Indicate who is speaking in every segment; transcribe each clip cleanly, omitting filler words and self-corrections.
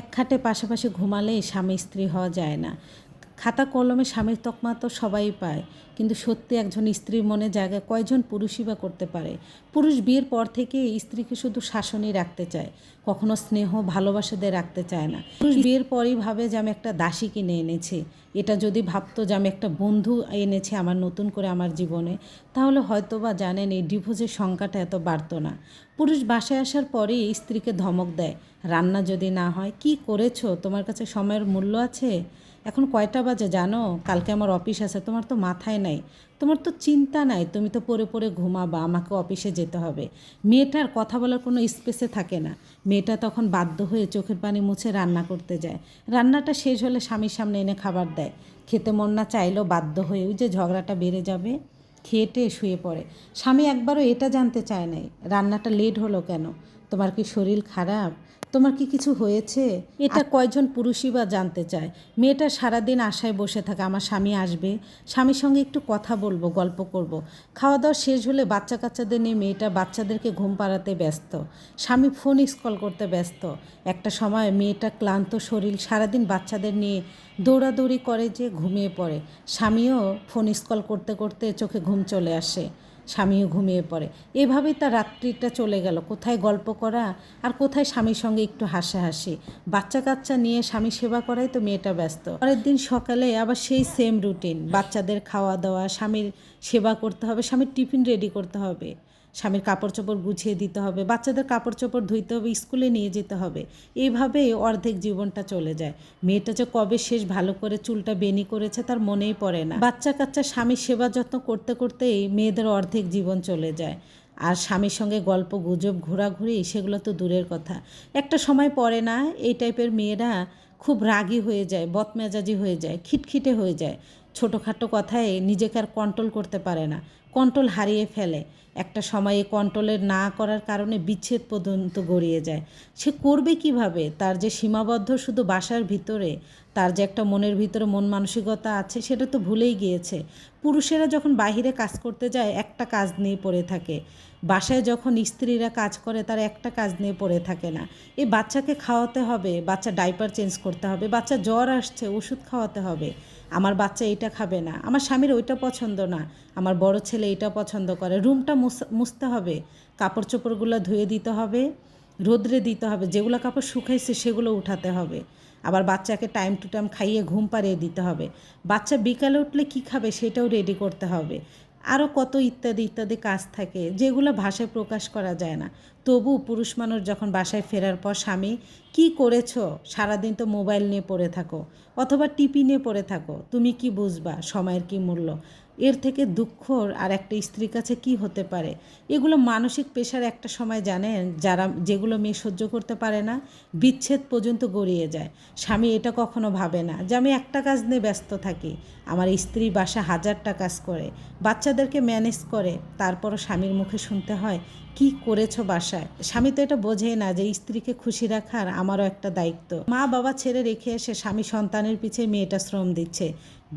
Speaker 1: এক খাটে পাশাপাশি ঘুমালেই স্বামী স্ত্রী হওয়া যায় না। খাতা কলমে স্বামীর তকমা তো সবাই পায়, কিন্তু সত্যি একজন স্ত্রীর মনে জায়গা কয়জন পুরুষই বা করতে পারে? পুরুষ বিয়ের পর থেকে স্ত্রীকে শুধু শাসনই রাখতে চায়, কখনো স্নেহ ভালোবাসা দিয়ে রাখতে চায় না। পুরুষ বিয়ের পরই ভাবে যে আমি একটা দাসী কিনে এনেছি। এটা যদি ভাবতো যে আমি একটা বন্ধু এনেছি আমার নতুন করে আমার জীবনে, তাহলে হয়তোবা জানেন এই ডিভোর্সের সংখ্যাটা এত বাড়তো না। পুরুষ বাসায় আসার পরেই স্ত্রীকে ধমক দেয়, রান্না যদি না হয়, কি করেছো, তোমার কাছে সময়ের মূল্য আছে? এখন কয়টা বাজে জানো? কালকে আমার অফিস আছে, তোমার তো মাথায় নাই, তোমার তো চিন্তা নাই, তুমি তো পড়ে পড়ে ঘুমাবা, আমাকে অফিসে যেতে হবে। মেয়েটার কথা বলার কোনো স্পেসে থাকে না। মেয়েটা তখন বাধ্য হয়ে চোখের পানি মুছে রান্না করতে যায়। রান্নাটা শেষ হলে স্বামীর সামনে এনে খাবার দেয়। খেতে মন না চাইলেও বাধ্য হয়ে, ওই যে ঝগড়াটা বেড়ে যাবে, খেয়ে শুয়ে পড়ে। স্বামী একবারও এটা জানতে চায় নাই রান্নাটা লেট হলো কেন, তোমার কি শরীর খারাপ, তোমার কি কিছু হয়েছে? এটা কয়জন পুরুষই বা জানতে চায়? মেয়েটা সারাদিন আশায় বসে থাকে আমার স্বামী আসবে, স্বামীর সঙ্গে একটু কথা বলবো, গল্প করব। খাওয়া দাওয়া শেষ হলে বাচ্চা কাচ্চাদের নিয়ে মেয়েটা বাচ্চাদেরকে ঘুম পাড়াতে ব্যস্ত, স্বামী ফোন স্কল করতে ব্যস্ত। একটা সময় মেয়েটা ক্লান্ত শরীর, সারাদিন বাচ্চাদের নিয়ে দৌড়াদৌড়ি করে যে ঘুমিয়ে পড়ে। স্বামীও ফোন স্কল করতে করতে চোখে ঘুম চলে আসে, স্বামীও ঘুমিয়ে পড়ে। এভাবেই তার রাত্রিটা চলে গেল, কোথায় গল্প করা আর কোথায় স্বামীর সঙ্গে একটু হাসাহাসি। বাচ্চা কাচ্চা নিয়ে স্বামী সেবা করাই তো মেয়েটা ব্যস্ত। পরের দিন সকালে আবার সেই সেম রুটিন, বাচ্চাদের খাওয়া দাওয়া, স্বামীর সেবা করতে হবে, স্বামীর টিফিন রেডি করতে হবে, স্বামীর কাপড় চোপড় গুছিয়ে দিতে হবে, বাচ্চাদের কাপড় চোপড় ধুইতে হবে, স্কুলে নিয়ে যেতে হবে। এইভাবেই অর্ধেক জীবনটা চলে যায়। মেয়েটা যে কবে শেষ ভালো করে চুলটা বেনি করেছে তার মনেই পড়ে না। বাচ্চা কাচ্চা স্বামীর সেবা যত্ন করতে করতেই মেয়েদের অর্ধেক জীবন চলে যায়। আর স্বামীর সঙ্গে গল্প গুজব ঘোরাঘুরি সেগুলো তো দূরের কথা। একটা সময় পড়ে না, এই টাইপের মেয়েরা খুব রাগী হয়ে যায়, বদমেজাজি হয়ে যায়, খিটখিটে হয়ে যায়। ছোটোখাটো কথায় নিজেকে আর কন্ট্রোল করতে পারে না, কন্ট্রোল হারিয়ে ফেলে। একটা সময়ে কন্ট্রোলের না করার কারণে বিচ্ছেদ পর্যন্ত গড়িয়ে যায়। সে করবে কিভাবে? তার যে সীমাবদ্ধ শুধু বাসার ভিতরে, তার যে একটা মনের ভিতরে মন মানসিকতা আছে সেটা তো ভুলেই গিয়েছে। পুরুষেরা যখন বাহিরে কাজ করতে যায় একটা কাজ নিয়ে পড়ে থাকে, বাসায় যখন স্ত্রীরা কাজ করে তার একটা কাজ নিয়ে পড়ে থাকে না। এই বাচ্চাকে খাওয়াতে হবে, বাচ্চা ডাইপার চেঞ্জ করতে হবে, বাচ্চা জ্বর আসছে ওষুধ খাওয়াতে হবে, আমার বাচ্চা এইটা খাবে না, আমার স্বামীর ওইটা পছন্দ না, আমার বড় ছেলে এইটা পছন্দ করে, রুমটা মুছতে হবে, কাপড় চোপড়গুলো ধুয়ে দিতে হবে, রোদ্রে দিতে হবে, যেগুলো কাপড় শুকাইছে সেগুলো উঠাতে হবে, আবার বাচ্চাকে টাইম টু টাইম খাইয়ে ঘুম পাড়িয়ে দিতে হবে, বাচ্চা বিকালে উঠলে কী খাবে সেটাও রেডি করতে হবে। আরও কত ইত্যাদি ইত্যাদি কাজ থাকে যেগুলো ভাষায় প্রকাশ করা যায় না। তবু পুরুষ মানুষ যখন বাসায় ফেরার পর স্বামী, কি করেছো, সারাদিন তো মোবাইল নিয়ে পড়ে থাকো অথবা টিপি নিয়ে পড়ে থাকো, তুমি কি বুঝবা সময়ের কি মূল্য? এর থেকে দুঃখর আর একটা স্ত্রীর কাছে কি হতে পারে? এগুলো মানসিক পেশার একটা সময় জানেন, যেগুলো মেয়ে সহ্য করতে পারে না, বিচ্ছেদ পর্যন্ত গড়িয়ে যায়। স্বামী এটা কখনো ভাবে না যে আমি একটা কাজ নিয়ে ব্যস্ত থাকি, আমার স্ত্রী বাসা হাজারটা কাজ করে, বাচ্চাদেরকে ম্যানেজ করে, তারপরও স্বামীর মুখে শুনতে হয় কি করেছো বাসায়। স্বামী তো এটা বোঝেই না যে স্ত্রীকে খুশি রাখার আমারও একটা দায়িত্ব। মা বাবা ছেড়ে রেখে এসে স্বামী সন্তানের পিছে মেয়েটা শ্রম দিচ্ছে,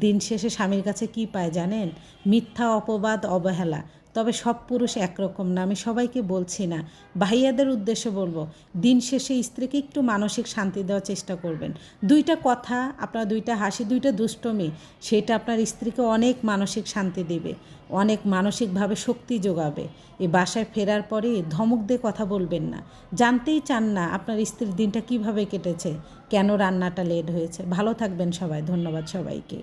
Speaker 1: দিন শেষে স্বামীর কাছে কি পায় জানেন? মিথ্যা অপবাদ, অবহেলা। তবে সব পুরুষ একরকম না, আমি সবাইকে বলছি না, ভাইয়াদের উদ্দেশ্যে বলবো, দিন শেষে স্ত্রীকে একটু মানসিক শান্তি দেওয়ার চেষ্টা করবেন। দুইটা কথা, আপনার দুইটা হাসি, দুইটা দুষ্টমি, সেটা আপনার স্ত্রীকে অনেক মানসিক শান্তি দেবে, অনেক মানসিকভাবে শক্তি যোগাবে। এই বাসায় ফেরার পরে ধমক দিয়ে কথা বলবেন না, জানতেই চান না আপনার স্ত্রীর দিনটা কিভাবে কেটেছে, কেন রান্নাটা লেট হয়েছে। ভালো থাকবেন সবাই, ধন্যবাদ সবাইকে।